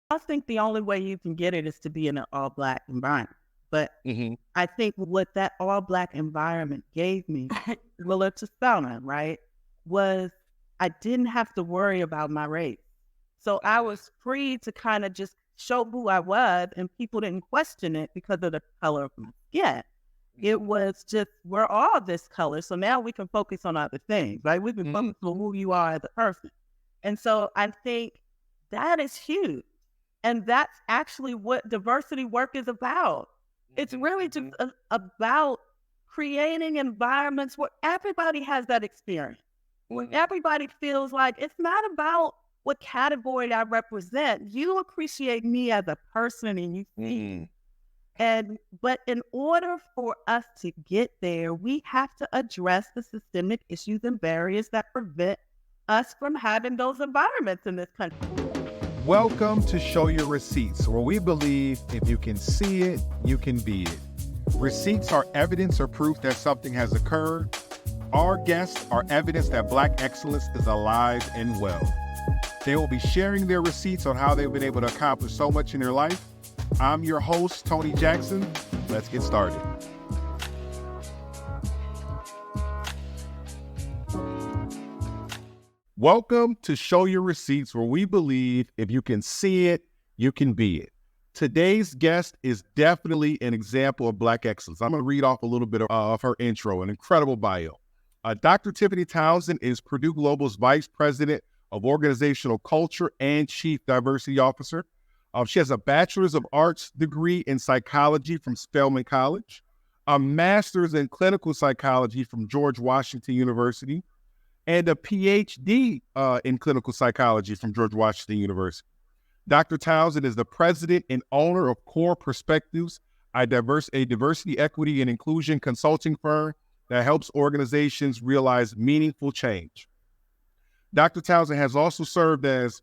I think the only way you can get it is to be in an all-black environment. But Hmm. I think what that all-black environment gave me, similar to Selma, right, was I didn't have to worry about my race. So I was free to kind of just show who I was, and people didn't question it because of the color of my skin. It was just, we're all this color. So now we can focus on other things, right? We can Hmm. focus on who you are as a person. And so I think that is huge. And that's actually what diversity work is about. It's really just about creating environments where everybody has that experience, where everybody feels like it's not about what category I represent. You appreciate me as a person and you see. Hmm. But in order for us to get there, we have to address the systemic issues and barriers that prevent us from having those environments in this country. Welcome to Show Your Receipts, where we believe if you can see it, you can be it. Receipts are evidence or proof that something has occurred. Our guests are evidence that Black excellence is alive and well. They will be sharing their receipts on how they've been able to accomplish so much in their life. I'm your host, Tony Jackson. Let's get started. Welcome to Show Your Receipts, where we believe if you can see it, you can be it. Today's guest is definitely an example of Black excellence. I'm going to read off a little bit of her intro, an incredible bio. Dr. Tiffany Townsend is Purdue Global's Vice President of Organizational Culture and Chief Diversity Officer. She has a Bachelor's of Arts degree in psychology from Spelman College, a Master's in Clinical Psychology from George Washington University, and a PhD in clinical psychology from George Washington University. Dr. Townsend is the president and owner of Core Perspectives, a diversity, equity, and inclusion consulting firm that helps organizations realize meaningful change. Dr. Townsend has also served as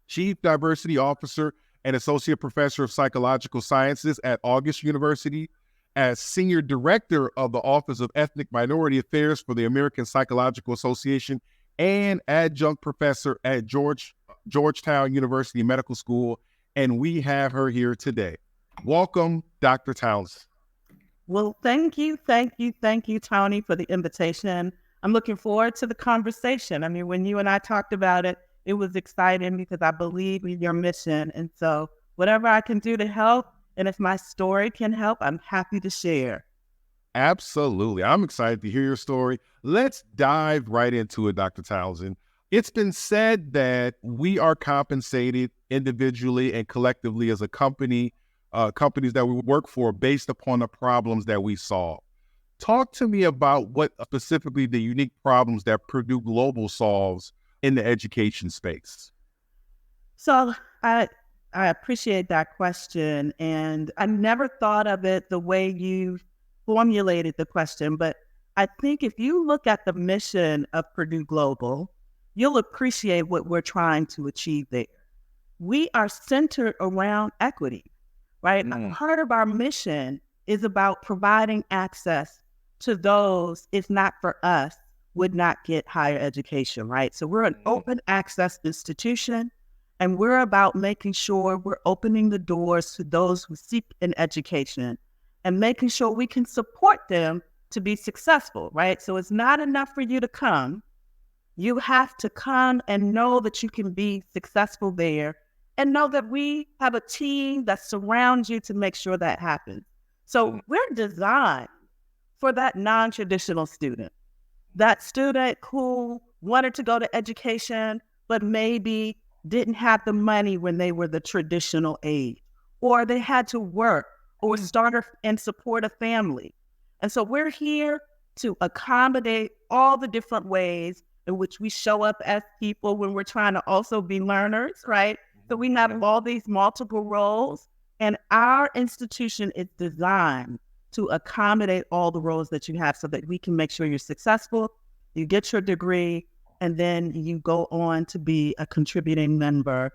Chief Diversity Officer and Associate Professor of Psychological Sciences at August University, as Senior Director of the Office of Ethnic Minority Affairs for the American Psychological Association, and Adjunct Professor at Georgetown University Medical School. And we have her here today. Welcome, Dr. Townsend. Well, thank you, Tony, for the invitation. I'm looking forward to the conversation. I mean, when you and I talked about it, it was exciting because I believe in your mission. And so whatever I can do to help, and if my story can help, I'm happy to share. Absolutely. I'm excited to hear your story. Let's dive right into it, Dr. Townsend. It's been said that we are compensated individually and collectively as a company, companies that we work for, based upon the problems that we solve. Talk to me about what specifically the unique problems that Purdue Global solves in the education space. So I appreciate that question. And I never thought of it the way you formulated the question, but I think if you look at the mission of Purdue Global, you'll appreciate what we're trying to achieve there. We are centered around equity, right? Part of our mission is about providing access to those, if not for us, would not get higher education, right? So we're an open access institution, and we're about making sure we're opening the doors to those who seek an education and making sure we can support them to be successful, right? So it's not enough for you to come. You have to come and know that you can be successful there and know that we have a team that surrounds you to make sure that happens. So we're designed for that non-traditional student, that student who wanted to go to education, but maybe didn't have the money when they were the traditional age, or they had to work or start and support a family. And so we're here to accommodate all the different ways in which we show up as people when we're trying to also be learners, right? So we have all these multiple roles, and our institution is designed to accommodate all the roles that you have so that we can make sure you're successful, you get your degree, and then you go on to be a contributing member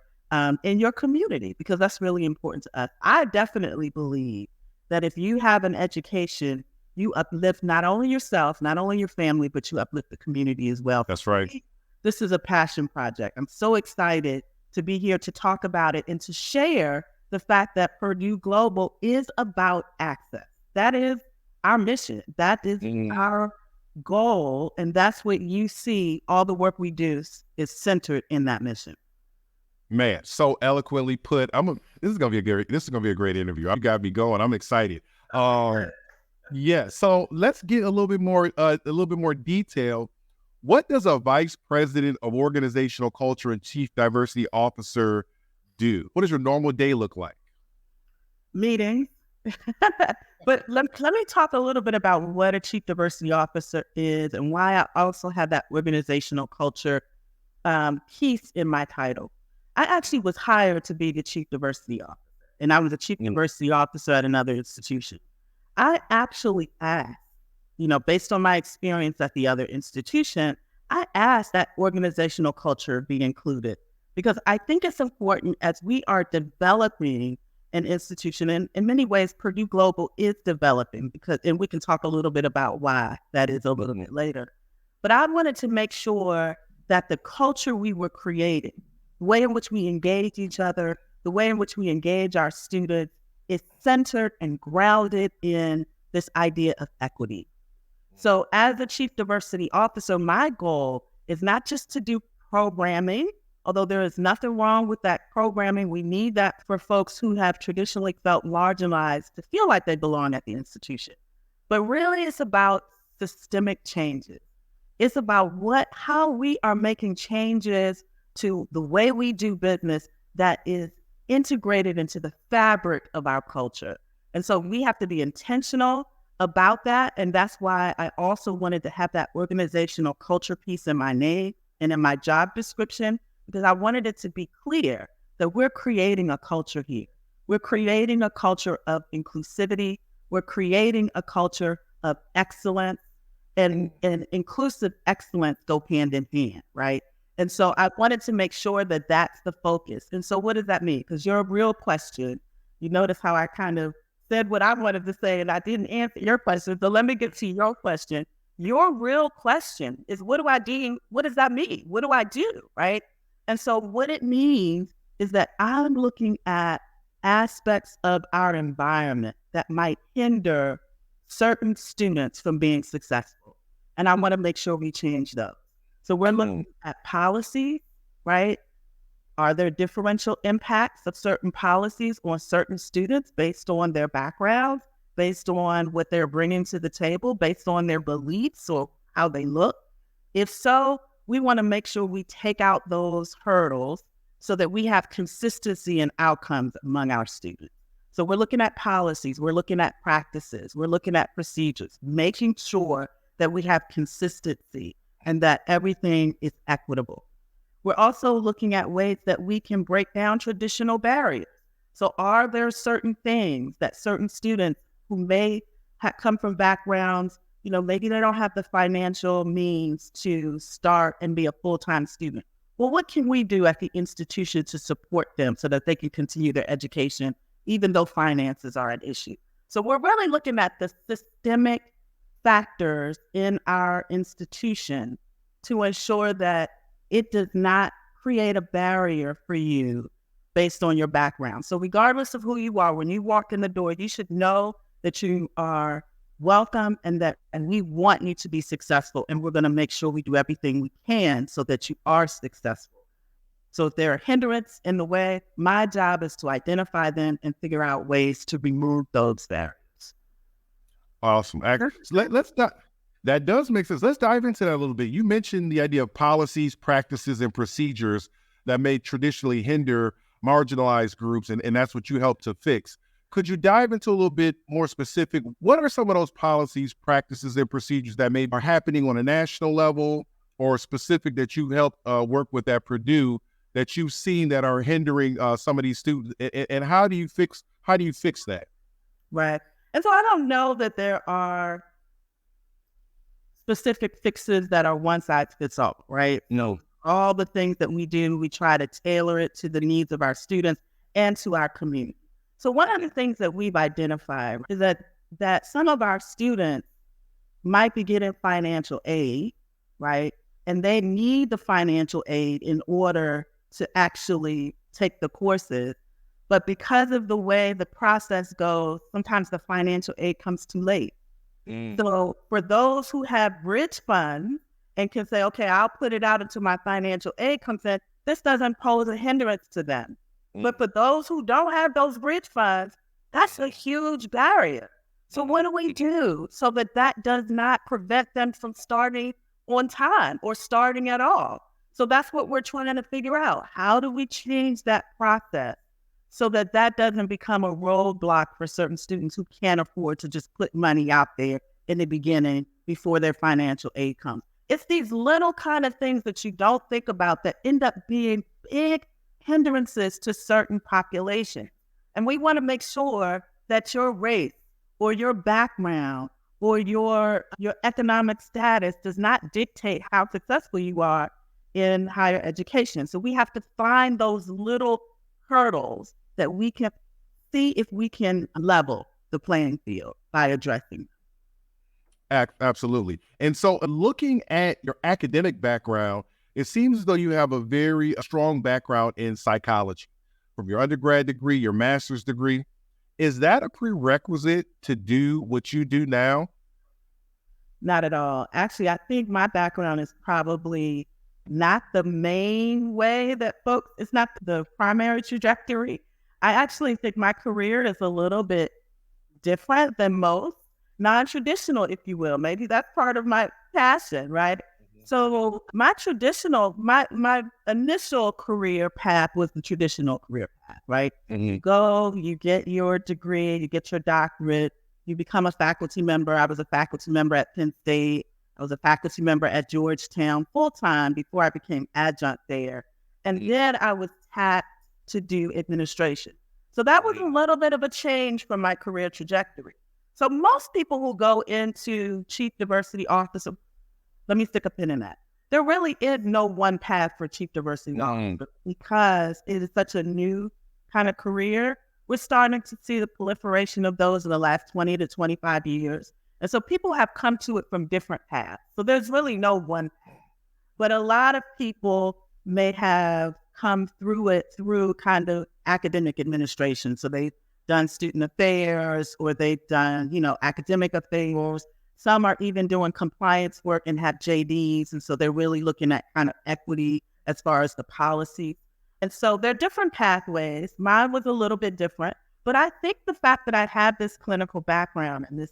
in your community, because that's really important to us. I definitely believe that if you have an education, you uplift not only yourself, not only your family, but you uplift the community as well. That's right. This is a passion project. I'm so excited to be here to talk about it and to share the fact that Purdue Global is about access. That is our mission. That is our goal. And that's what you see. All the work we do is centered in that mission. Man, so eloquently put. This is gonna be a great interview. You got me going. I'm excited. Yeah. So let's get a little bit more detail. What does a vice president of organizational culture and chief diversity officer do? What does your normal day look like? Meetings. But let me talk a little bit about what a chief diversity officer is and why I also have that organizational culture piece in my title. I actually was hired to be the chief diversity officer, and I was a chief diversity officer at another institution. I actually asked, based on my experience at the other institution, I asked that organizational culture be included because I think it's important as we are developing an institution. And in many ways, Purdue Global is developing and we can talk a little bit about why that is a little bit later. But I wanted to make sure that the culture we were creating, the way in which we engage each other, the way in which we engage our students is centered and grounded in this idea of equity. So as a chief diversity officer, my goal is not just to do programming, although there is nothing wrong with that programming. We need that for folks who have traditionally felt marginalized to feel like they belong at the institution. But really it's about systemic changes. It's about how we are making changes to the way we do business that is integrated into the fabric of our culture. And so we have to be intentional about that. And that's why I also wanted to have that organizational culture piece in my name and in my job description, because I wanted it to be clear that we're creating a culture here. We're creating a culture of inclusivity. We're creating a culture of excellence, and inclusive excellence go hand in hand, right? And so I wanted to make sure that that's the focus. And so what does that mean? Because your real question, you notice how I kind of said what I wanted to say and I didn't answer your question. So let me get to your question. Your real question is, what do I do? What does that mean? What do I do, right? And so what it means is that I'm looking at aspects of our environment that might hinder certain students from being successful. And I want to make sure we change those. So we're looking at policy, right? Are there differential impacts of certain policies on certain students based on their backgrounds, based on what they're bringing to the table, based on their beliefs or how they look? If so, we want to make sure we take out those hurdles so that we have consistency in outcomes among our students. So we're looking at policies, we're looking at practices, we're looking at procedures, making sure that we have consistency and that everything is equitable. We're also looking at ways that we can break down traditional barriers. So are there certain things that certain students who may come from backgrounds, maybe they don't have the financial means to start and be a full-time student. Well, what can we do at the institution to support them so that they can continue their education, even though finances are an issue? So we're really looking at the systemic factors in our institution to ensure that it does not create a barrier for you based on your background. So regardless of who you are, when you walk in the door, you should know that you are welcome and we want you to be successful. And we're going to make sure we do everything we can so that you are successful. So if there are hindrances in the way, my job is to identify them and figure out ways to remove those barriers. Awesome. That does make sense. Let's dive into that a little bit. You mentioned the idea of policies, practices, and procedures that may traditionally hinder marginalized groups, and that's what you help to fix. Could you dive into a little bit more specific? What are some of those policies, practices, and procedures that maybe are happening on a national level or specific that you help work with at Purdue that you've seen that are hindering some of these students? And how do you fix that? Right. And so I don't know that there are specific fixes that are one size fits all, right? No. All the things that we do, we try to tailor it to the needs of our students and to our community. So one of the things that we've identified is that some of our students might be getting financial aid, right? And they need the financial aid in order to actually take the courses. But because of the way the process goes, sometimes the financial aid comes too late. So for those who have bridge funds and can say, okay, I'll put it out until my financial aid comes in, this doesn't pose a hindrance to them. But for those who don't have those bridge funds, that's a huge barrier. So what do we do so that that does not prevent them from starting on time or starting at all? So that's what we're trying to figure out. How do we change that process so that that doesn't become a roadblock for certain students who can't afford to just put money out there in the beginning before their financial aid comes? It's these little kind of things that you don't think about that end up being big hindrances to certain populations. And we want to make sure that your race or your background or your economic status does not dictate how successful you are in higher education. So we have to find those little hurdles that we can see if we can level the playing field by addressing. Absolutely. And so looking at your academic background, it seems as though you have a very strong background in psychology. From your undergrad degree, your master's degree, is that a prerequisite to do what you do now? Not at all. Actually, I think my background is probably not the main way that folks, it's not the primary trajectory. I actually think my career is a little bit different than most, non-traditional, if you will. Maybe that's part of my passion, right? So my initial career path was the traditional career path, right? You go, you get your degree, you get your doctorate, you become a faculty member. I was a faculty member at Penn State. I was a faculty member at Georgetown full-time before I became adjunct there. And then I was tapped to do administration. So that was a little bit of a change from my career trajectory. So most people who go into chief diversity officer, let me stick a pin in that. There really is no one path for chief diversity officer because it is such a new kind of career. We're starting to see the proliferation of those in the last 20 to 25 years. And so people have come to it from different paths. So there's really no one path. But a lot of people may have come through it through kind of academic administration. So they've done student affairs or they've done, academic affairs. Some are even doing compliance work and have JDs. And so they're really looking at kind of equity as far as the policy. And so there are different pathways. Mine was a little bit different. But I think the fact that I have this clinical background and this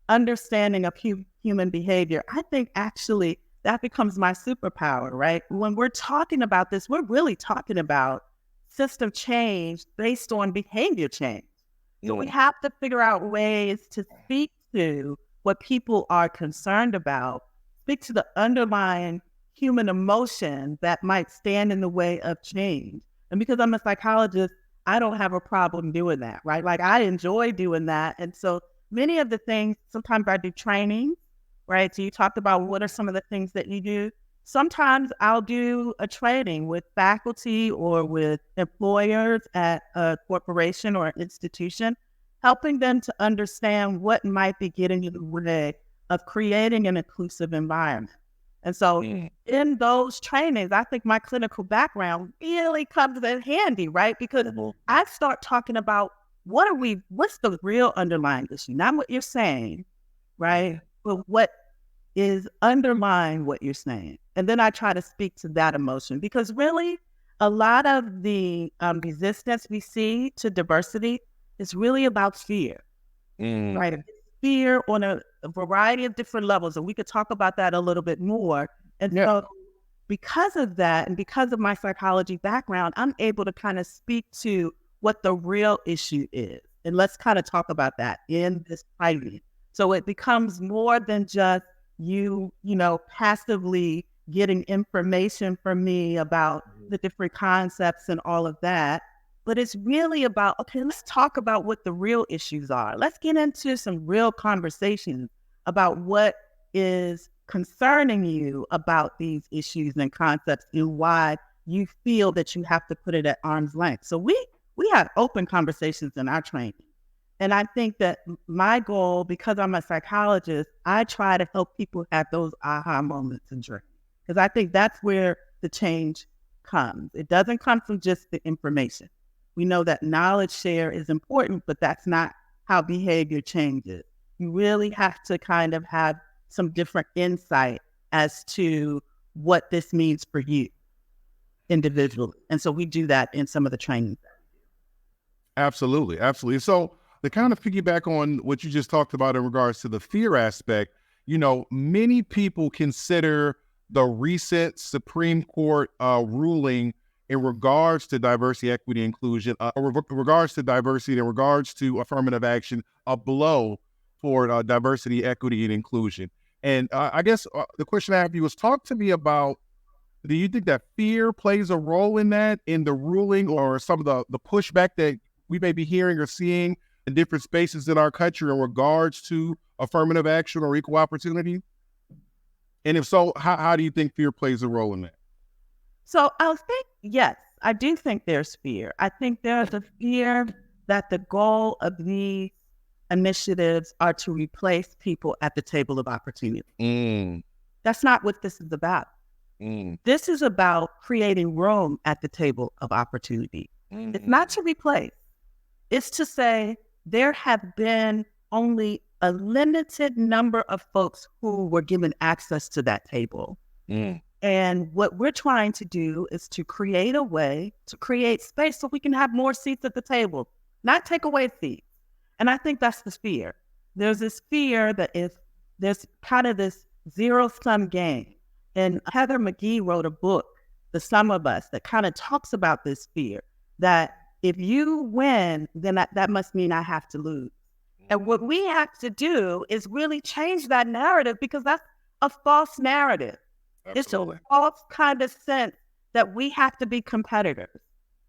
understanding of human behavior, I think actually that becomes my superpower, right? When we're talking about this, we're really talking about system change based on behavior change. So we have to figure out ways to speak to what people are concerned about, speak to the underlying human emotion that might stand in the way of change. And because I'm a psychologist, I don't have a problem doing that, right? Like I enjoy doing that. And so many of the things, sometimes I do training, right? So you talked about what are some of the things that you do. Sometimes I'll do a training with faculty or with employers at a corporation or an institution, helping them to understand what might be getting in the way of creating an inclusive environment. And so in those trainings, I think my clinical background really comes in handy, right? Because I start talking about what's the real underlying issue? Not what you're saying, right? But what is underlying what you're saying. And then I try to speak to that emotion because really a lot of the resistance we see to diversity is really about fear, right? It's fear on a variety of different levels. And we could talk about that a little bit more. And so because of that and because of my psychology background, I'm able to kind of speak to what the real issue is. And let's kind of talk about that in this training. So it becomes more than just you passively getting information from me about the different concepts and all of that. But it's really about, okay, let's talk about what the real issues are. Let's get into some real conversations about what is concerning you about these issues and concepts and why you feel that you have to put it at arm's length. So we have open conversations in our training. And I think that my goal, because I'm a psychologist, I try to help people have those aha moments in training. Because I think that's where the change comes. It doesn't come from just the information. We know that knowledge share is important, but that's not how behavior changes. You really have to kind of have some different insight as to what this means for you individually. And so we do that in some of the training. Absolutely. Absolutely. So to kind of piggyback on what you just talked about in regards to the fear aspect, many people consider the recent Supreme Court ruling in regards to diversity, equity, inclusion, regards to diversity, in regards to affirmative action, a blow for diversity, equity, and inclusion. And I guess the question I have for you is, talk to me about, do you think that fear plays a role in that, in the ruling, or some of the pushback that we may be hearing or seeing in different spaces in our country in regards to affirmative action or equal opportunity? And if so, how do you think fear plays a role in that? So I think, yes, I do think there's fear. I think there's a fear that the goal of these initiatives are to replace people at the table of opportunity. That's not what this is about. This is about creating room at the table of opportunity. It's not to replace. It's to say there have been only a limited number of folks who were given access to that table. And what we're trying to do is to create a way to create space so we can have more seats at the table, not take away seats. And I think that's the fear. There's this fear that there's kind of this zero-sum game. And Heather McGhee wrote a book, The Sum of Us, that kind of talks about this fear, that if you win, then that must mean I have to lose. And what we have to do is really change that narrative, because that's a false narrative. Absolutely. It's a false kind of sense that we have to be competitors,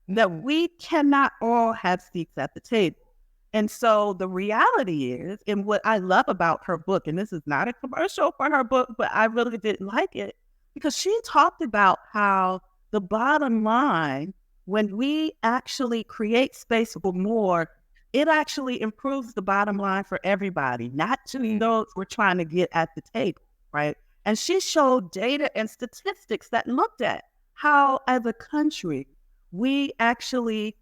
that we cannot all have seats at the table. And so the reality is, and what I love about her book, and this is not a commercial for her book, but I really didn't like it, because she talked about how the bottom line, when we actually create space for more, it actually improves the bottom line for everybody, not just those we're trying to get at the table, right? And she showed data and statistics that looked at how, as a country, we actually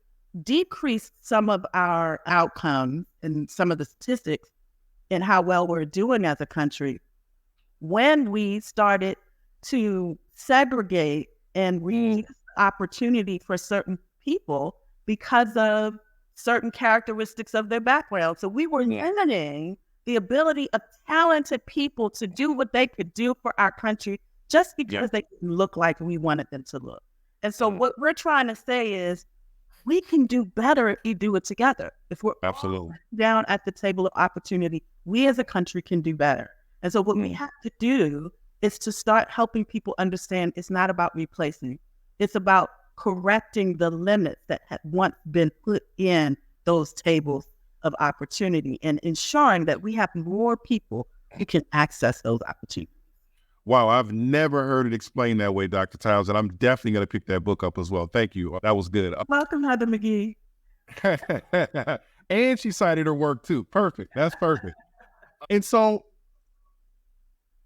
decreased some of our outcomes and some of the statistics and how well we're doing as a country when we started to segregate and reduce opportunity for certain people because of certain characteristics of their background. So we were limiting the ability of talented people to do what they could do for our country just because they didn't look like we wanted them to look. And so what we're trying to say is, we can do better if we do it together. If we're all down at the table of opportunity, we as a country can do better. And so what we have to do is to start helping people understand it's not about replacing. It's about correcting the limits that had once been put in those tables of opportunity and ensuring that we have more people who can access those opportunities. Wow, I've never heard it explained that way, Dr. Townsend. I'm definitely going to pick that book up as well. Thank you. That was good. Welcome, Heather McGhee. And she cited her work too. Perfect. That's perfect. And so,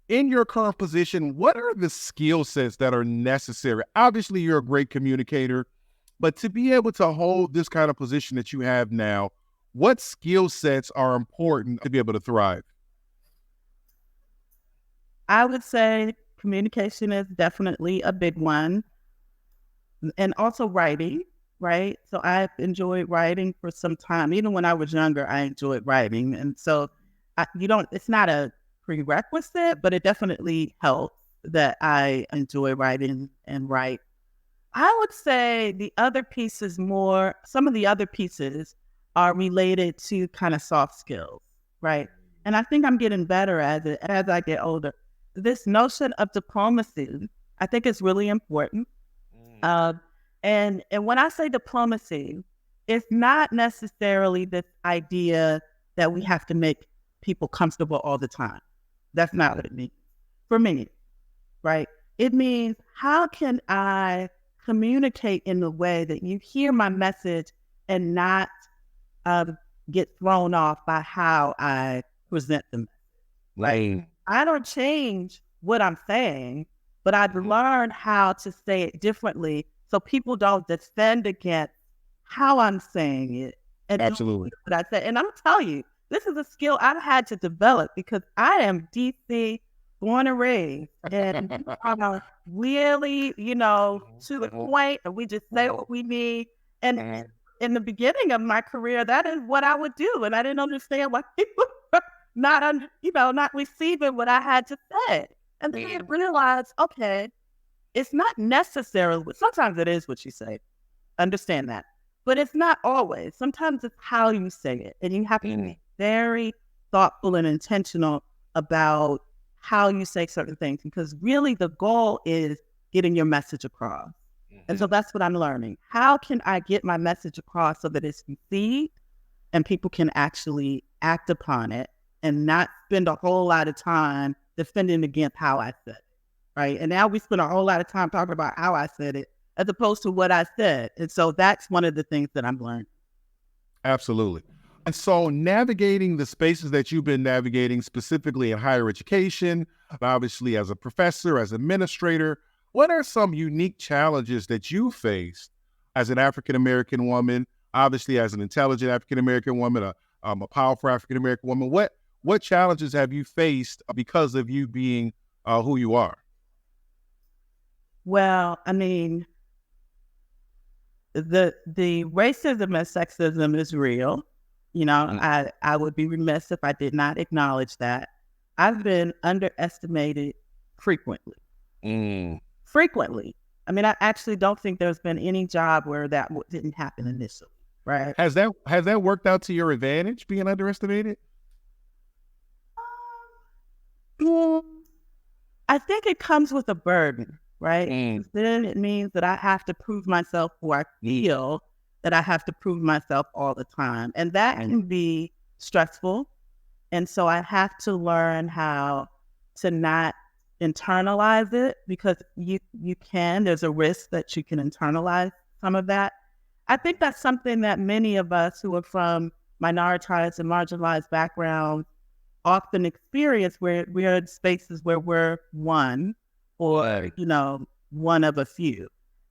in your current position, what are the skill sets that are necessary? Obviously, you're a great communicator, but to be able to hold this kind of position that you have now, what skill sets are important to be able to thrive? I would say communication is definitely a big one, and also writing, right? So I've enjoyed writing for some time. Even when I was younger, I enjoyed writing. And so it's not a prerequisite, but it definitely helps that I enjoy writing and write. I would say some of the other pieces are related to kind of soft skills, right? And I think I'm getting better at it as I get older. This notion of diplomacy, I think is really important. And when I say diplomacy, it's not necessarily this idea that we have to make people comfortable all the time. That's not what it means for me, right? It means, how can I communicate in a way that you hear my message and not get thrown off by how I present them? Like, I don't change what I'm saying, but I've learned how to say it differently so people don't defend against how I'm saying it and Absolutely. what I said. And I'm telling you, this is a skill I've had to develop because I am DC born and raised, and I'm really, to the point, and we just say what we need. And in the beginning of my career, that is what I would do, and I didn't understand why people were not receiving what I had to say. And then I realized, okay, it's not necessarily. Sometimes it is what you say. Understand that. But it's not always. Sometimes it's how you say it. And you have to be very thoughtful and intentional about how you say certain things, because really the goal is getting your message across. And so that's what I'm learning. How can I get my message across so that it's received and people can actually act upon it and not spend a whole lot of time defending against how I said it, right? And now we spend a whole lot of time talking about how I said it as opposed to what I said. And so that's one of the things that I'm learning. Absolutely. And so navigating the spaces that you've been navigating, specifically in higher education, obviously as a professor, as an administrator, what are some unique challenges that you faced as an African-American woman, obviously as an intelligent African-American woman, a powerful African-American woman? What challenges have you faced because of you being who you are? Well, I mean, the racism and sexism is real. I would be remiss if I did not acknowledge that. I've been underestimated frequently. Frequently. I mean, I actually don't think there's been any job where that didn't happen initially, right? Has that worked out to your advantage, being underestimated? I think it comes with a burden, right? Then it means that I have to prove myself, or I feel that I have to prove myself all the time. And that can be stressful. And so I have to learn how to not internalize it, because there's a risk that you can internalize some of that. I think that's something that many of us who are from minoritized and marginalized backgrounds often experience, where we're in spaces where we're one, or, one of a few.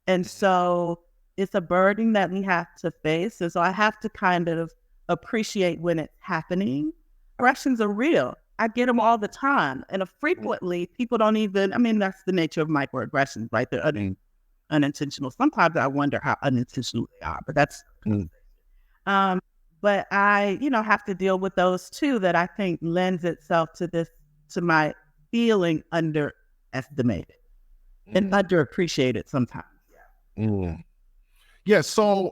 And so it's a burden that we have to face. And so I have to kind of appreciate when it's happening. Corrections are real. I get them all the time. And frequently people don't even, I mean, that's the nature of microaggressions, right? They're unintentional. Sometimes I wonder how unintentional they are, but that's, but I, have to deal with those too, that I think lends itself to my feeling underestimated and underappreciated sometimes. Yeah. So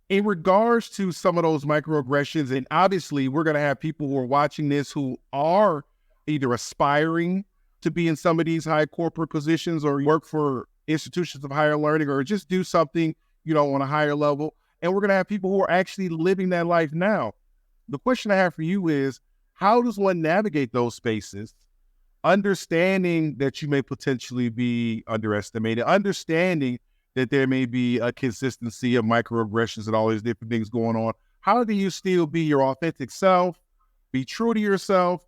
in regards to some of those microaggressions, and obviously we're going to have people who are watching this who are either aspiring to be in some of these high corporate positions, or work for institutions of higher learning, or just do something, on a higher level. And we're going to have people who are actually living that life now. The question I have for you is, how does one navigate those spaces, understanding that you may potentially be underestimated, understanding that there may be a consistency of microaggressions and all these different things going on? How do you still be your authentic self, be true to yourself,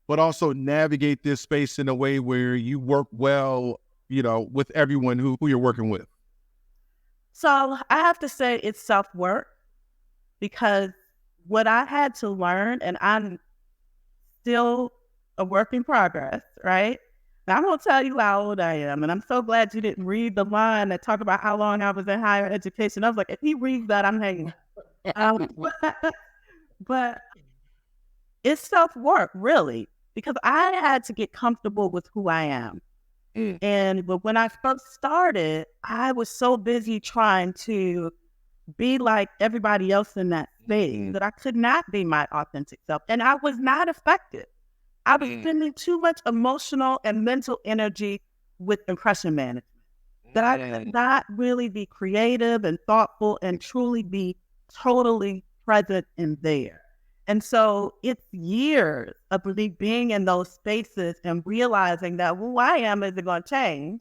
but also navigate this space in a way where you work well, with everyone who you're working with? So I have to say it's self-work, because what I had to learn, and I'm still a work in progress, right? Now, I'm going to tell you how old I am, and I'm so glad you didn't read the line that talked about how long I was in higher education. I was like, if he reads that, I'm hanging. But it's self-work, really, because I had to get comfortable with who I am. But when I first started, I was so busy trying to be like everybody else in that space that I could not be my authentic self. And I was not effective. I was spending too much emotional and mental energy with impression management, that I could not really be creative and thoughtful and truly be totally present in there. And so it's years of really being in those spaces and realizing that who I am isn't going to change.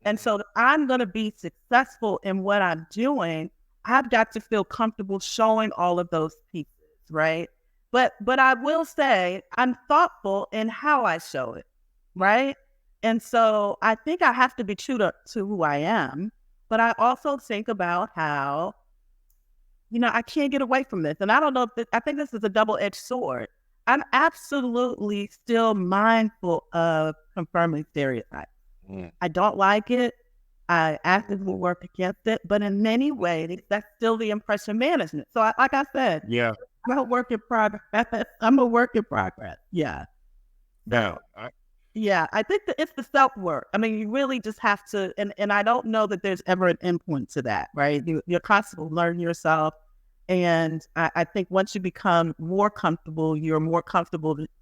And so if I'm going to be successful in what I'm doing, I've got to feel comfortable showing all of those pieces, right? But I will say I'm thoughtful in how I show it, right? And so I think I have to be true to who I am. But I also think about how, I can't get away from this. And I don't know if I think this is a double-edged sword. I'm absolutely still mindful of confirming stereotypes. Mm. I don't like it. I actively work against it, but in many ways, that's still the impression management. So, like I said, Yeah. I'm a work in progress. I'm a work in progress. Yeah. Now, Yeah, I think that it's the self-work. I mean, you really just have to, and I don't know that there's ever an endpoint to that, right? You're constantly learning yourself. And I think once you become more comfortable,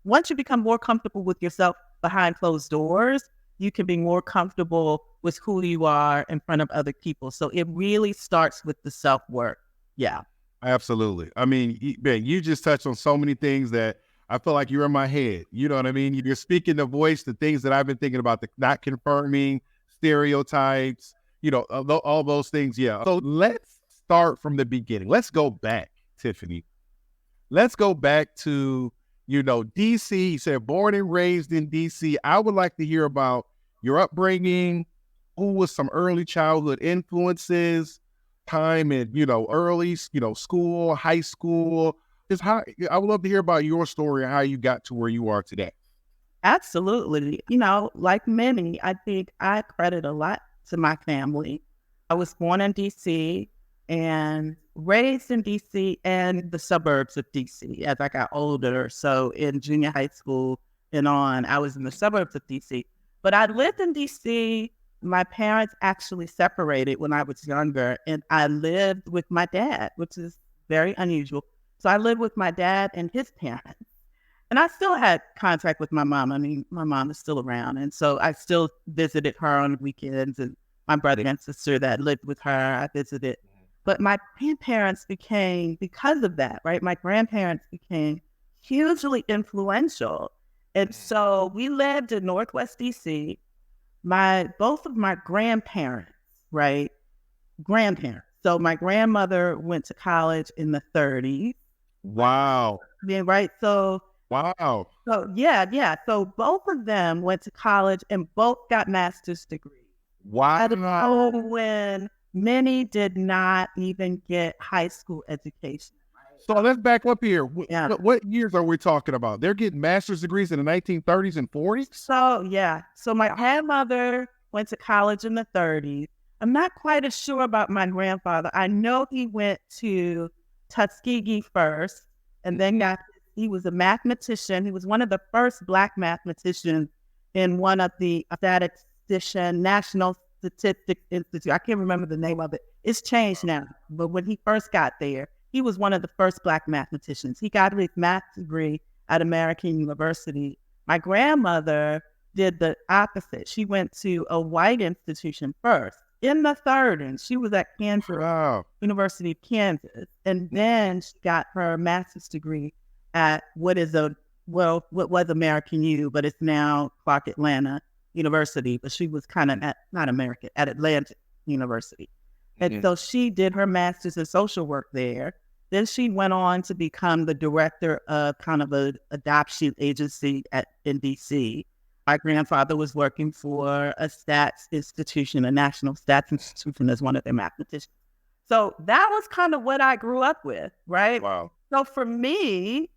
once you become more comfortable with yourself behind closed doors, you can be more comfortable with who you are in front of other people. So it really starts with the self-work. Yeah. absolutely. I mean, Ben, you just touched on so many things that I feel like you're in my head. You know what I mean? You're speaking the voice, the things that I've been thinking about, the not confirming stereotypes, all those things. Yeah. So let's start from the beginning. Let's go back, Tiffany. Let's go back to, DC. You said born and raised in DC. I would like to hear about your upbringing. Who was some early childhood influences, time in, early, school, high school. Just how I would love to hear about your story and how you got to where you are today. Absolutely. Like many, I think I credit a lot to my family. I was born in DC and raised in DC and the suburbs of DC as I got older. So in junior high school and on, I was in the suburbs of DC. But I lived in DC. My parents actually separated when I was younger, and I lived with my dad, which is very unusual. So I lived with my dad and his parents. And I still had contact with my mom. I mean, my mom is still around. And so I still visited her on weekends, and my brother and sister that lived with her, I visited. But my grandparents became, because of that, right? My grandparents became hugely influential. And so we lived in Northwest DC. Both of my grandparents, right? Grandparents. So my grandmother went to college in the 30s. Wow. Yeah, right. So Wow. yeah. So both of them went to college and both got master's degrees. Wow. At a time when many did not even get high school education. So let's back up here. Yeah. What years are we talking about? They're getting master's degrees in the 1930s and 40s? So yeah. So my grandmother went to college in the 30s. I'm not quite as sure about my grandfather. I know he went to Tuskegee first, and then he was a mathematician. He was one of the first Black mathematicians in one of the National Statistics Institute. I can't remember the name of it. It's changed now. But when he first got there, he was one of the first Black mathematicians. He got his math degree at American University. My grandmother did the opposite. She went to a white institution first in the 30s. She was at Kansas, University of Kansas. And then she got her master's degree at what was American U, but it's now Clark Atlanta University. But she was kind of at Atlanta University. And so she did her master's in social work there. Then she went on to become the director of kind of an adoption agency in DC. My grandfather was working for a stats institution, a national stats institution, as one of their mathematicians. So that was kind of what I grew up with, right? Wow. So for me,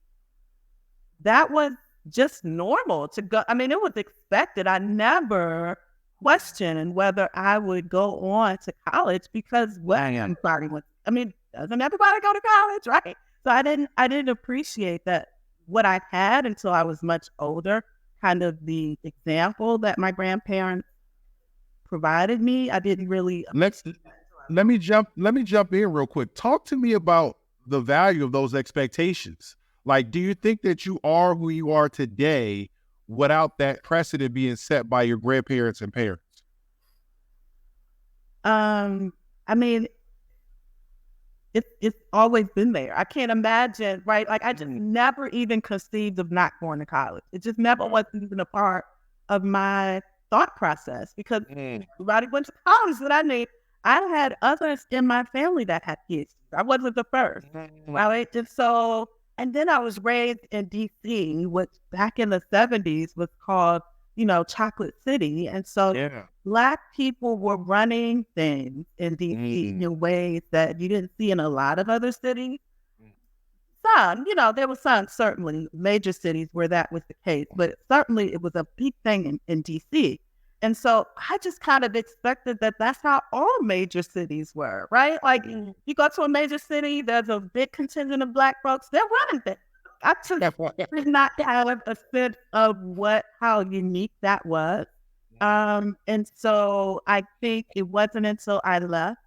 that was just normal to go. I mean, it was expected. I never questioned whether I would go on to college because doesn't everybody go to college, right? So I didn't appreciate that what I had until I was much older. Kind of the example that my grandparents provided me. I didn't really. Let me jump in real quick. Talk to me about the value of those expectations. Like, do you think that you are who you are today without that precedent being set by your grandparents and parents? I mean, it's always been there. I can't imagine, right? Like, I just never even conceived of not going to college. It just never was even a part of my thought process because everybody went to college that I knew. I had others in my family that had kids. I wasn't the first, right? And then I was raised in DC, which back in the 70s was called chocolate city. And so Yeah. Black people were running things in DC in ways that you didn't see in a lot of other cities. Some, there were some certainly major cities where that was the case, but certainly it was a big thing in DC. And so I just kind of expected that that's how all major cities were, right? Like you go to a major city, there's a big contingent of Black folks, they're running things. I just did not have a sense of how unique that was. And so I think it wasn't until I left,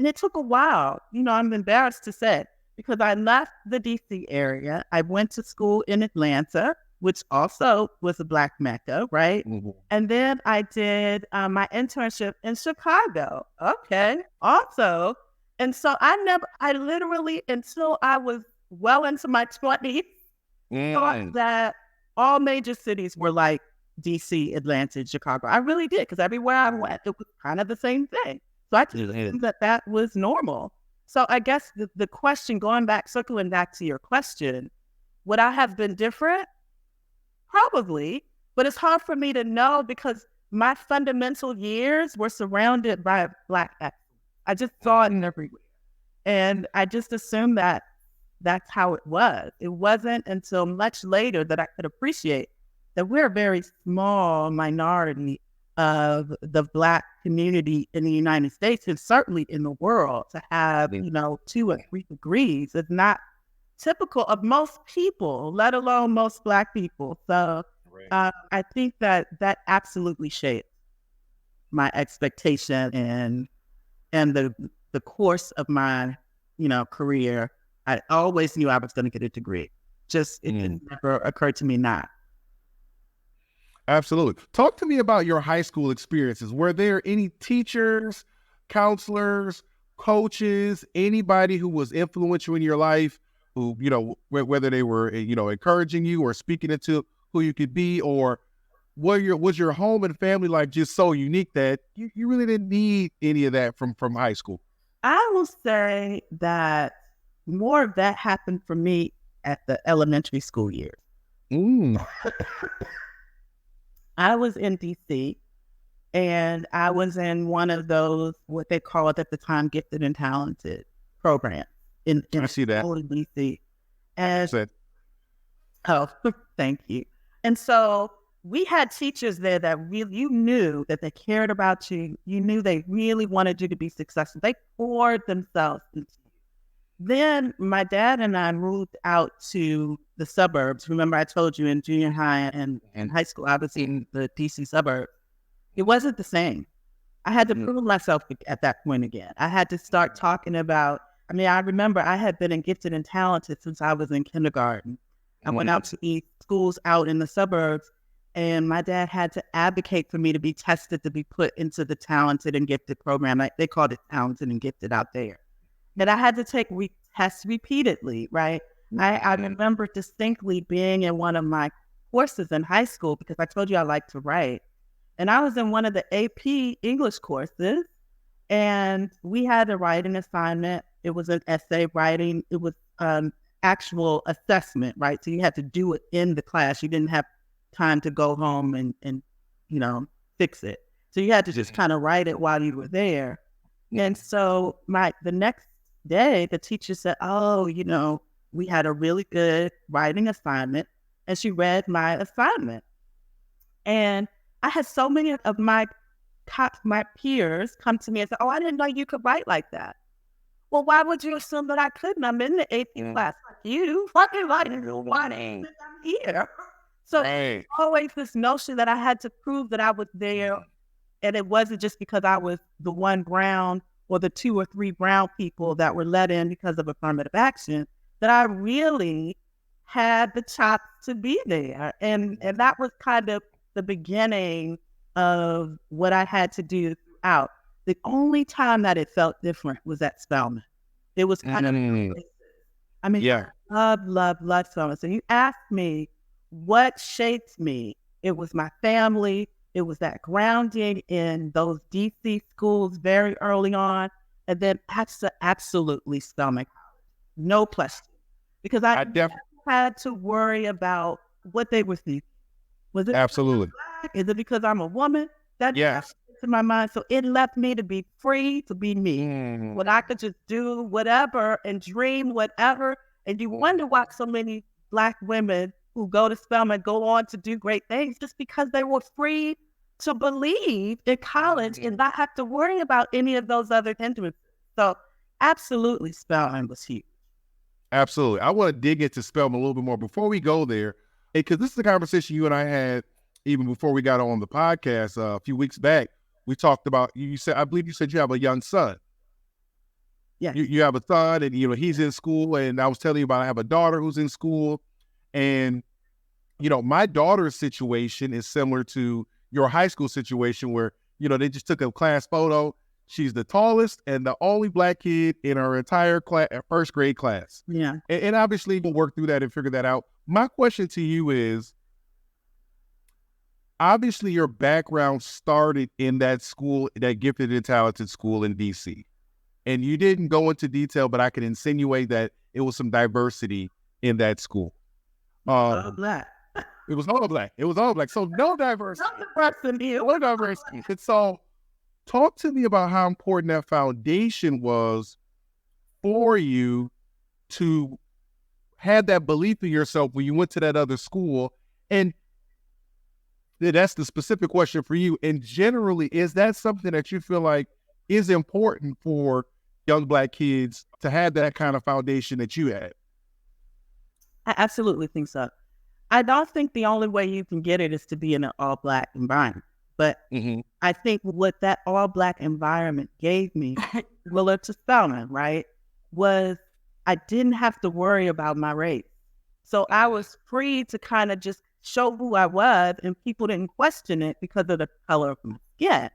and it took a while, I'm embarrassed to say, because I left the DC area. I went to school in Atlanta, which also was a Black Mecca, right? And then I did my internship in Chicago. Okay, also. And so I literally, until I was well into my 20s, thought that all major cities were like DC, Atlanta, and Chicago. I really did, because everywhere I went, it was kind of the same thing. So I just assumed that was normal. So I guess the question, circling back to your question, would I have been different? Probably, but it's hard for me to know because my fundamental years were surrounded by Black excellence. I just saw it everywhere. And I just assumed that that's how it was. It wasn't until much later that I could appreciate that we're a very small minority of the Black community in the United States and certainly in the world. To have, 2 or 3 degrees is not typical of most people, let alone most Black people. So I think that absolutely shaped my expectation and the course of my, career. I always knew I was going to get a degree. Just it never occurred to me not. Absolutely. Talk to me about your high school experiences. Were there any teachers, counselors, coaches, anybody who was influential in your life, who, whether they were, encouraging you or speaking into who you could be, or was your home and family life just so unique that you really didn't need any of that from high school? I will say that more of that happened for me at the elementary school years. I was in DC, and I was in one of those, what they called at the time, gifted and talented programs in I see that. DC. And thank you. And so we had teachers there that really, you knew that they cared about you. You knew they really wanted you to be successful. They poured themselves into you. Then my dad and I moved out to the suburbs. Remember, I told you in junior high and high school, I was in the DC suburbs. It wasn't the same. I had to prove myself at that point again. I had to start talking about, I remember I had been in gifted and talented since I was in kindergarten. I went out to these schools out in the suburbs, and my dad had to advocate for me to be tested to be put into the talented and gifted program. They called it talented and gifted out there. And I had to take tests repeatedly, right? I remember distinctly being in one of my courses in high school, because I told you I like to write. And I was in one of the AP English courses, and we had to write an assignment. It was an essay writing. It was actual assessment, right? So you had to do it in the class. You didn't have time to go home and fix it. So you had to just kind of write it while you were there. And so the next day, the teacher said, we had a really good writing assignment, and she read my assignment. And I had so many of my peers come to me and say, I didn't know you could write like that. Well, why would you assume that I couldn't? I'm in the AP class. Like you fucking writing here. So always this notion that I had to prove that I was there, and it wasn't just because I was the one brown or the 2 or 3 brown people that were let in because of affirmative action, that I really had the chops to be there. And that was kind of the beginning of what I had to do throughout. The only time that it felt different was at Spelman. It was kind of, I love Spelman. So you asked me what shaped me. It was my family. It was that grounding in those DC schools very early on. And then absolutely Spelman College. No question. Because I never had to worry about what they were thinking. Was it absolutely Is it because I'm a woman? That Yes. to my mind. So it left me to be free to be me. When I could just do whatever and dream whatever. And you wonder why so many Black women who go to Spelman go on to do great things just because they were free to believe in college and not have to worry about any of those other hindrances. So absolutely, Spelman was huge. Absolutely. I want to dig into Spelman a little bit more before we go there, because this is a conversation you and I had even before we got on the podcast a few weeks back. We talked about, you said, I believe you said you have a young son. Yeah. You have a son and, he's in school, and I was telling you about, I have a daughter who's in school, and, my daughter's situation is similar to your high school situation where, they just took a class photo. She's the tallest and the only Black kid in her entire first grade class. Yeah. And obviously we'll work through that and figure that out. My question to you is, obviously your background started in that school, that gifted and talented school in DC. And you didn't go into detail, but I can insinuate that it was some diversity in that school. All Black. It was all Black. It was all Black. So no diversity. No diversity. And so talk to me about how important that foundation was for you to have that belief in yourself when you went to that other school. And that's the specific question for you. And generally, is that something that you feel like is important for young Black kids to have that kind of foundation that you had? I absolutely think so. I don't think the only way you can get it is to be in an all Black environment. But I think what that all Black environment gave me, similar to Spelman, right, was I didn't have to worry about my race. So I was free to kind of just show who I was, and people didn't question it because of the color of my skin.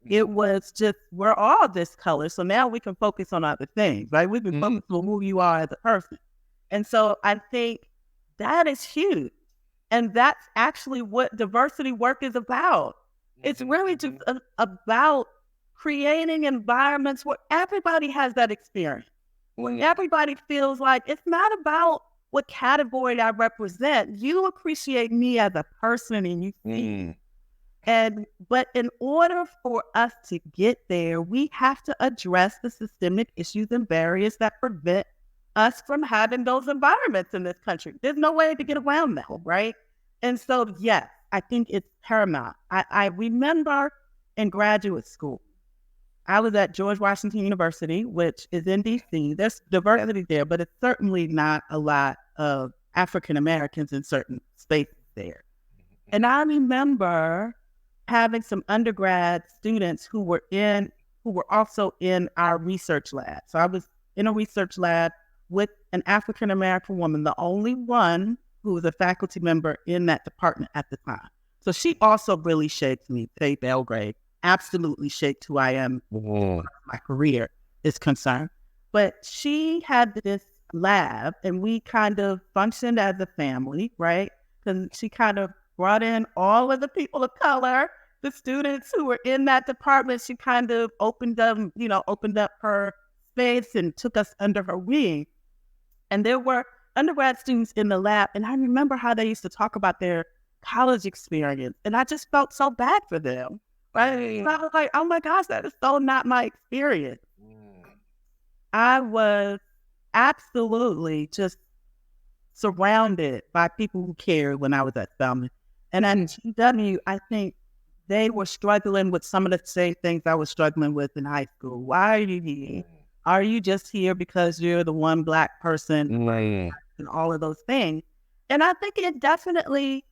It was just, we're all this color, so now we can focus on other things, right? We can focus on who you are as a person. And so I think that is huge. And that's actually what diversity work is about. It's really just about creating environments where everybody has that experience. When everybody feels like it's not about what category I represent. You appreciate me as a person and you see. But in order for us to get there, we have to address the systemic issues and barriers that prevent us from having those environments in this country. There's no way to get around that, right? And so, yes, I think it's paramount. I remember in graduate school, I was at George Washington University, which is in DC. There's diversity there, but it's certainly not a lot of African Americans in certain spaces there. And I remember having some undergrad students who were also in our research lab. So I was in a research lab with an African American woman, the only one who was a faculty member in that department at the time. So she also really shaped me. Faye Belgrade absolutely shaped who I am as my career is concerned. But she had this lab, and we kind of functioned as a family, right? Because she kind of brought in all of the people of color, the students who were in that department. She kind of opened up her space and took us under her wing. And there were undergrad students in the lab, and I remember how they used to talk about their college experience, and I just felt so bad for them. Right? I was like, oh my gosh, that is so not my experience. I was absolutely just surrounded by people who cared when I was at Spelman. And at GW, I think they were struggling with some of the same things I was struggling with in high school. Why are you here? Are you just here because you're the one Black person? And all of those things. And I think it definitely,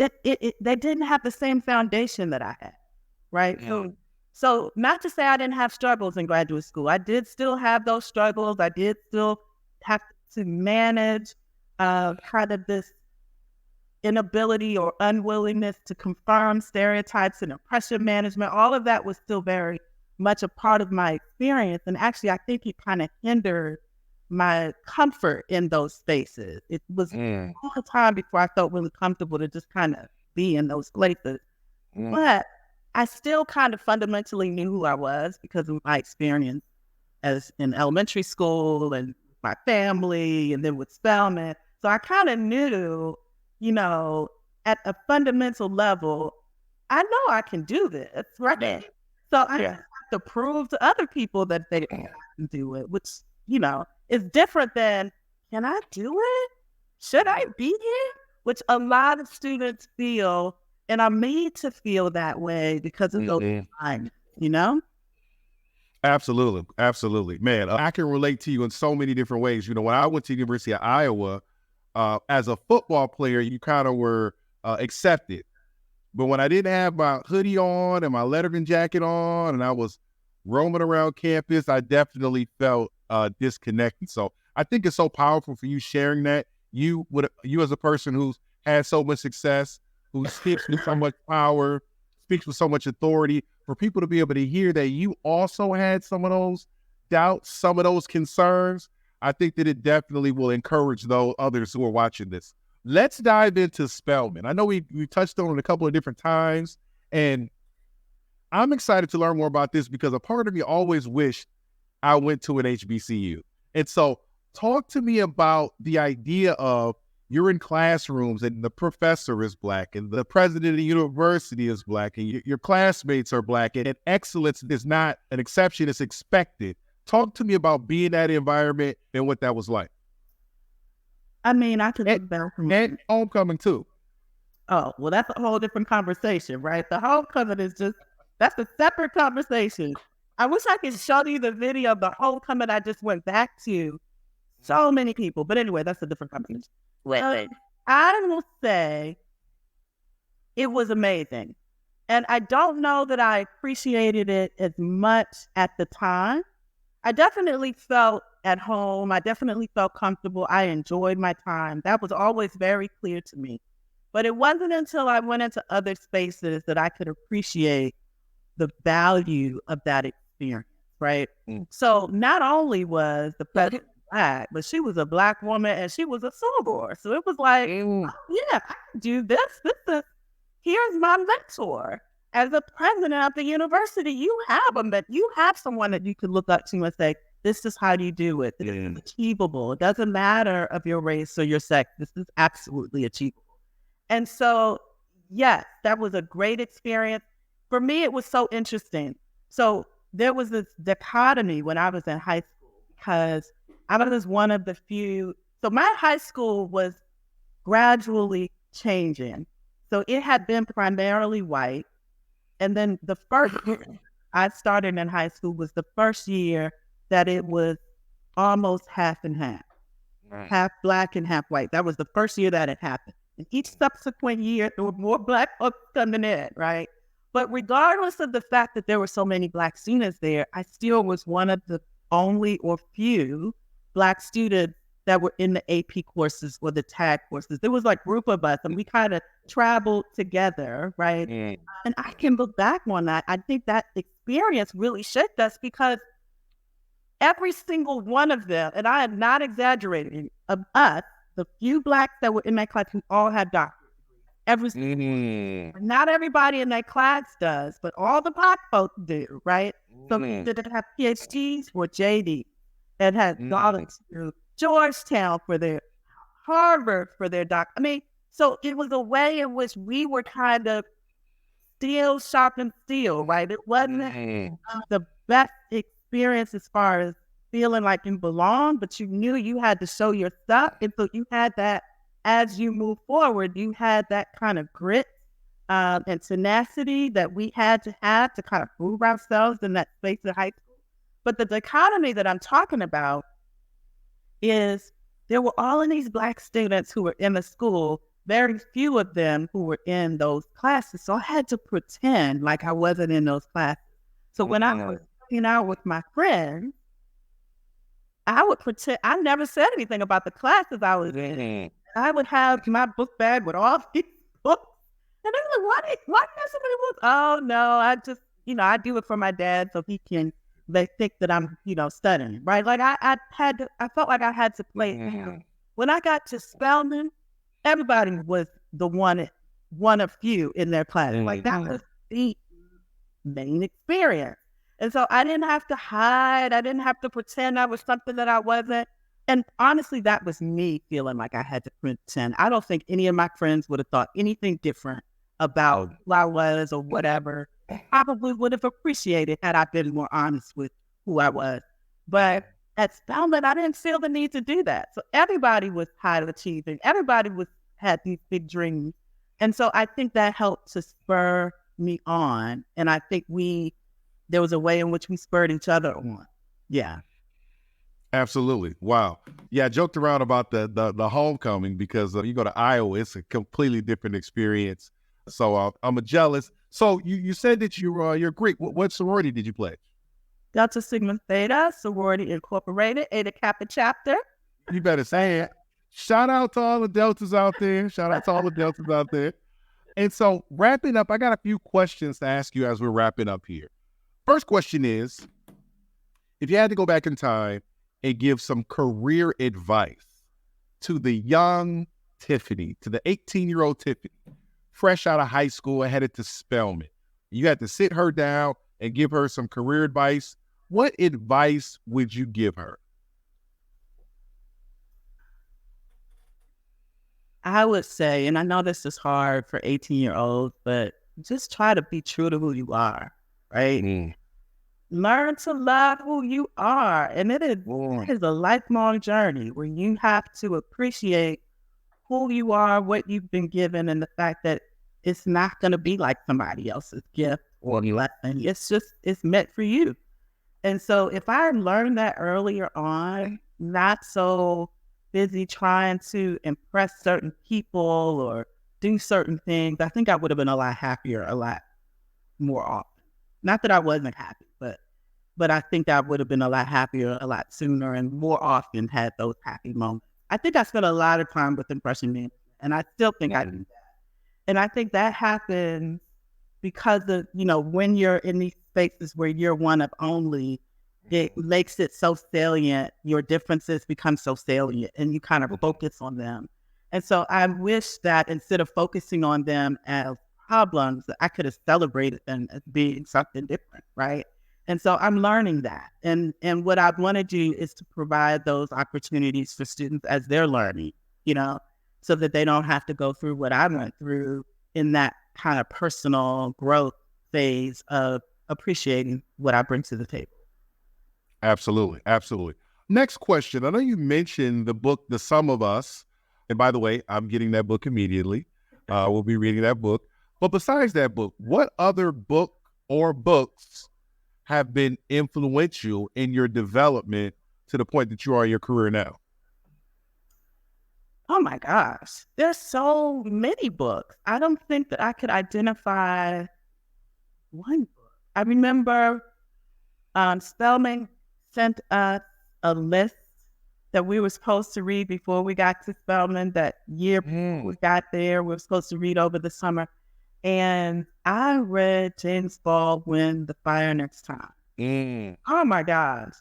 they didn't have the same foundation that I had, right? So not to say I didn't have struggles in graduate school. I did still have those struggles. I did still have to manage kind of this inability or unwillingness to confirm stereotypes and impression management. All of that was still very much a part of my experience. And actually, I think it kind of hindered my comfort in those spaces. It was a long time before I felt really comfortable to just kind of be in those places. But I still kind of fundamentally knew who I was because of my experience as in elementary school and my family and then with Spelman. So I kind of knew, at a fundamental level, I know I can do this, right? Yeah. So I have to prove to other people that they can do it, which, is different than, can I do it? Should I be here? Which a lot of students feel, and are made to feel that way because of those times, Absolutely. Absolutely. Man, I can relate to you in so many different ways. When I went to the University of Iowa, as a football player, you kind of were accepted. But when I didn't have my hoodie on and my Letterman jacket on and I was roaming around campus, I definitely felt disconnected. So I think it's so powerful for you sharing that. You as a person who's had so much success, who speaks with so much power, speaks with so much authority, for people to be able to hear that you also had some of those doubts, some of those concerns. I think that it definitely will encourage those others who are watching this. Let's dive into Spelman. I know we touched on it a couple of different times, and I'm excited to learn more about this because a part of me always wished I went to an HBCU. And so talk to me about the idea of you're in classrooms and the professor is Black and the president of the university is Black and your classmates are Black, and excellence is not an exception, it's expected. Talk to me about being in that environment and what that was like. I mean, I could look back and homecoming too. Oh, well, that's a whole different conversation, right? The homecoming that's a separate conversation. I wish I could show you the video of the homecoming I just went back to. So many people. But anyway, that's a different conversation. I will say it was amazing. And I don't know that I appreciated it as much at the time. I definitely felt at home. I definitely felt comfortable. I enjoyed my time. That was always very clear to me. But it wasn't until I went into other spaces that I could appreciate the value of that experience, right? So not only was the president Black, but she was a Black woman and she was a soror. So it was like, oh, yeah, I can do this. Here's my mentor. As a president of the university, you have someone that you can look up to and say, this is how you do it. This is achievable. It doesn't matter of your race or your sex. This is absolutely achievable. And so, yes, that was a great experience. For me, it was so interesting. So there was this dichotomy when I was in high school because I was one of the few. So my high school was gradually changing. So it had been primarily white. And then the first year I started in high school was the first year that it was almost half and half, half Black and half white. That was the first year that it happened. And each subsequent year, there were more Black folks coming in, right? But regardless of the fact that there were so many Black students there, I still was one of the only or few Black students that were in the AP courses or the tag courses. There was like a group of us and we kind of traveled together, right? And I can look back on that. I think that experience really shaped us because every single one of them, and I am not exaggerating, of us, the few Blacks that were in that class, who all had doctorates. Not everybody in that class does, but all the Black folks do, right? So that have PhDs or JD and had gone to Georgetown for their Harvard for their I mean, so it was a way in which we were kind of steel sharpened steel, right? It wasn't the best experience as far as feeling like you belonged, but you knew you had to show your stuff. And so you had that as you move forward, you had that kind of grit and tenacity that we had to have to kind of prove ourselves in that space of high school. But the dichotomy that I'm talking about is there were all of these Black students who were in the school, very few of them who were in those classes. So I had to pretend like I wasn't in those classes. So when I was hanging out with my friends, I would pretend I never said anything about the classes I was in. I would have my book bag with all these books. And they were like, why do you have so many books? Oh, no, I just, I do it for my dad so they think that I'm, studying, right? Like I felt like I had to play. When I got to Spelman, everybody was the one of few in their class. Like that was the main experience. And so I didn't have to hide. I didn't have to pretend I was something that I wasn't. And honestly, that was me feeling like I had to pretend. I don't think any of my friends would have thought anything different about who I was or whatever. Probably would have appreciated had I been more honest with who I was. But at Spelman, I didn't feel the need to do that. So everybody was high achieving. Everybody had these big dreams. And so I think that helped to spur me on. And I think there was a way in which we spurred each other on. Yeah. Absolutely. Wow. Yeah, I joked around about the homecoming because you go to Iowa, it's a completely different experience. So I'm a jealous. So you said that you're Greek. What sorority did you play? Delta Sigma Theta, Sorority Incorporated, Eta Kappa chapter. You better say it. Shout out to all the Deltas out there. And so wrapping up, I got a few questions to ask you as we're wrapping up here. First question is, if you had to go back in time and give some career advice to the young Tiffany, to the 18-year-old Tiffany, fresh out of high school and headed to Spelman, you had to sit her down and give her some career advice, what advice would you give her? I would say, and I know this is hard for 18-year-olds, but just try to be true to who you are, right? Learn to love who you are. And it is a lifelong journey where you have to appreciate who you are, what you've been given, and the fact that it's not going to be like somebody else's gift or lesson. It's meant for you. And so if I learned that earlier on, not so busy trying to impress certain people or do certain things, I think I would have been a lot happier a lot more often. Not that I wasn't happy, but I think I would have been a lot happier a lot sooner and more often had those happy moments. I think I spent a lot of time with impression management, and I still think I do that. And I think that happens because of, when you're in these spaces where you're one of only, it makes it so salient. Your differences become so salient and you kind of focus on them. And so I wish that instead of focusing on them as problems, I could have celebrated them as being something different, right? And so I'm learning that. And what I want to do is to provide those opportunities for students as they're learning, so that they don't have to go through what I went through in that kind of personal growth phase of appreciating what I bring to the table. Absolutely. Absolutely. Next question. I know you mentioned the book, The Sum of Us. And by the way, I'm getting that book immediately. We'll be reading that book. But besides that book, what other book or books have been influential in your development to the point that you are in your career now? Oh my gosh, there's so many books. I don't think that I could identify one book. I remember Spelman sent us a list that we were supposed to read before we got to Spelman. That year we got there, we were supposed to read over the summer. And I read James Baldwin, The Fire Next Time. Oh my gosh.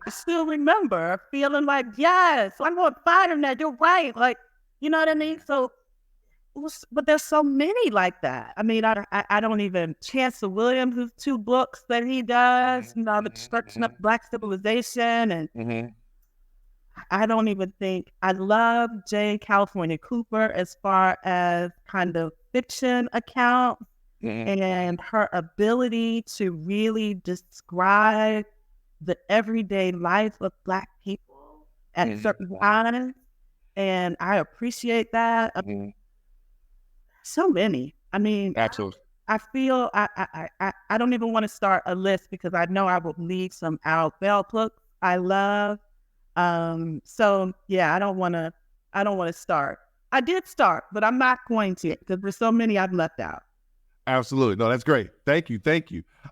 I still remember feeling like, yes, I'm on fire now. You're right. Like, you know what I mean? So, but there's so many like that. I mean, I don't even, Chancellor Williams' 2 books that he does, The Destruction of Black Civilization. And I don't even think, I love J. California Cooper as far as kind of fiction accounts and her ability to really describe the everyday life of Black people at certain times. And I appreciate that. So many. I mean, Absolutely. I feel I don't even want to start a list because I know I will leave some out. Bell books I love. So yeah, I don't want to start. I did start, but I'm not going to because there's so many I've left out. Absolutely. No, that's great. Thank you.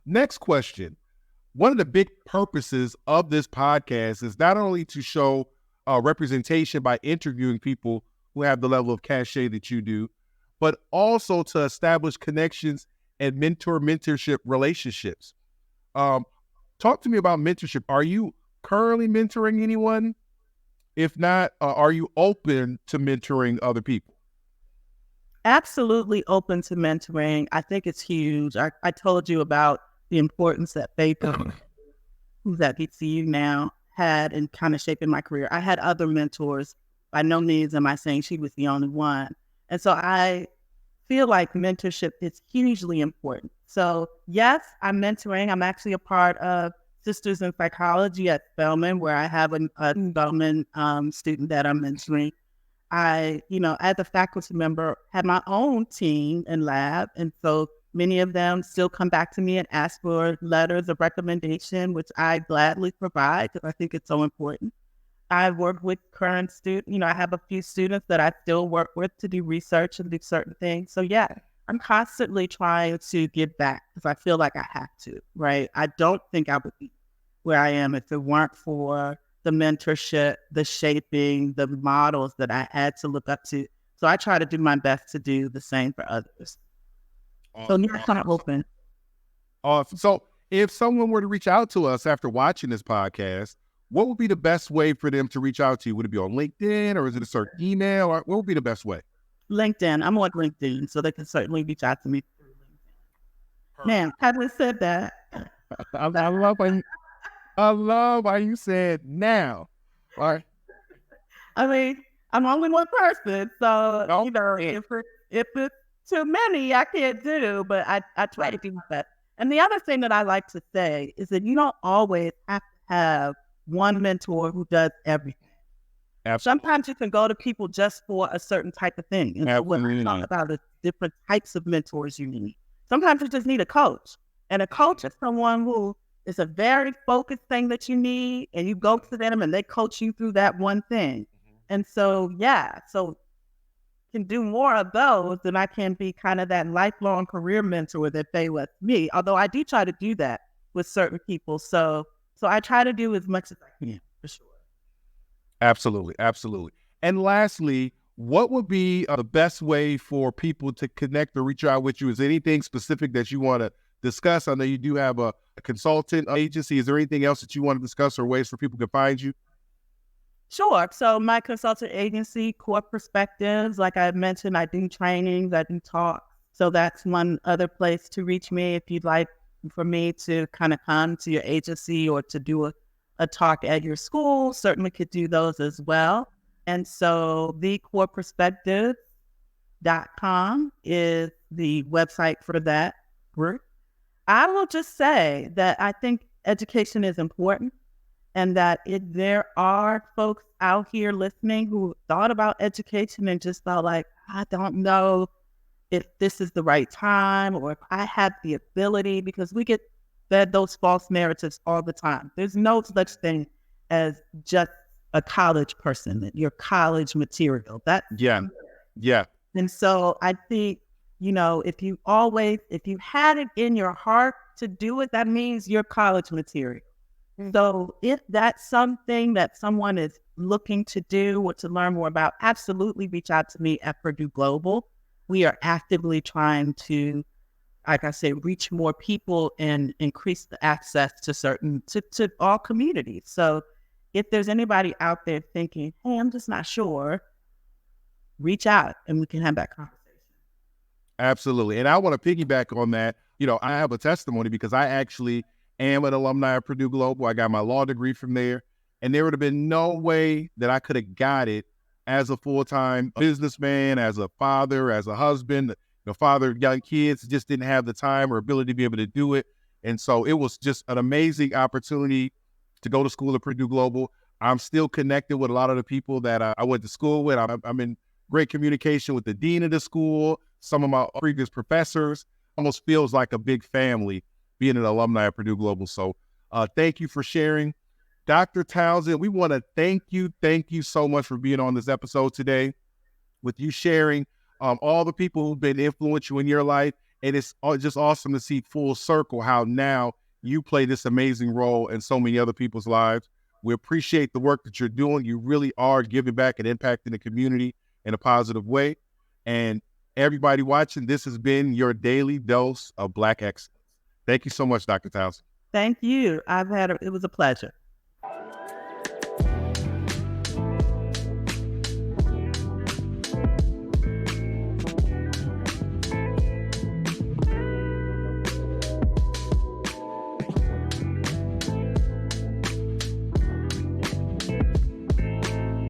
Next question. One of the big purposes of this podcast is not only to show representation by interviewing people who have the level of cachet that you do, but also to establish connections and mentorship relationships. Talk to me about mentorship. Are you currently mentoring anyone? If not, are you open to mentoring other people? Absolutely open to mentoring. I think it's huge. I told you about the importance that Faith, who's at BCU now, had in kind of shaping my career. I had other mentors. By no means am I saying she was the only one. And so I feel like mentorship is hugely important. So yes, I'm mentoring. I'm actually a part of Sisters in Psychology at Spelman, where I have a Spelman student that I'm mentoring. I, as a faculty member, had my own team and lab. And so many of them still come back to me and ask for letters of recommendation, which I gladly provide because I think it's so important. I work with current students. I have a few students that I still work with to do research and do certain things. So yeah, I'm constantly trying to give back because I feel like I have to, right? I don't think I would be where I am if it weren't for the mentorship, the shaping, the models that I had to look up to. So I try to do my best to do the same for others. So yeah, kind of open. Awesome. So if someone were to reach out to us after watching this podcast, what would be the best way for them to reach out to you? Would it be on LinkedIn, or is it a certain email, or what would be the best way? LinkedIn. I'm on LinkedIn, so they can certainly reach out to me through LinkedIn. Now, having said that, I love how you said now. All right. I mean, I'm only one person, so if it's too many, I can't do. But I try to do my best. And the other thing that I like to say is that you don't always have to have one mentor who does everything. Absolutely. Sometimes you can go to people just for a certain type of thing. And so what I talk about is different types of mentors you need. Sometimes you just need a coach. And a coach is someone who is a very focused thing that you need. And you go to them and they coach you through that one thing. And so, so can do more of those than I can be kind of that lifelong career mentor that they with me. Although I do try to do that with certain people. So I try to do as much as I can, for sure. Absolutely. Absolutely. And lastly, what would be the best way for people to connect or reach out with you? Is there anything specific that you want to discuss? I know you do have a consultant agency. Is there anything else that you want to discuss or ways for people to find you? Sure. So my consultant agency, Core Perspectives, like I mentioned, I do trainings, I do talks. So that's one other place to reach me if you'd like for me to kind of come to your agency or to do a talk at your school. Certainly could do those as well. And so thecoreperspectives.com is the website for that group. I will just say that I think education is important. And that if there are folks out here listening who thought about education and just thought like, I don't know if this is the right time or if I have the ability, because we get fed those false narratives all the time. There's no such thing as just a college person, your college material. Yeah. And so I think, if you had it in your heart to do it, that means you're college material. So if that's something that someone is looking to do or to learn more about, absolutely reach out to me at Purdue Global. We are actively trying to, like I say, reach more people and increase the access to all communities. So if there's anybody out there thinking, hey, I'm just not sure, reach out and we can have that conversation. Absolutely. And I want to piggyback on that. I have a testimony because I actually am an alumni of Purdue Global. I got my law degree from there. And there would have been no way that I could have got it as a full-time businessman, as a father, as a husband, father of young kids, just didn't have the time or ability to be able to do it. And so it was just an amazing opportunity to go to school at Purdue Global. I'm still connected with a lot of the people that I went to school with. I'm in great communication with the dean of the school, some of my previous professors. Almost feels like a big family being an alumni of Purdue Global. So thank you for sharing. Dr. Townsend, we want to thank you so much for being on this episode today, with you sharing all the people who've been influential in your life. And it's just awesome to see full circle how now you play this amazing role in so many other people's lives. We appreciate the work that you're doing. You really are giving back and impacting the community in a positive way. And everybody watching, this has been your daily dose of Black excellence. Thank you so much, Dr. Townsend. Thank you. It was a pleasure.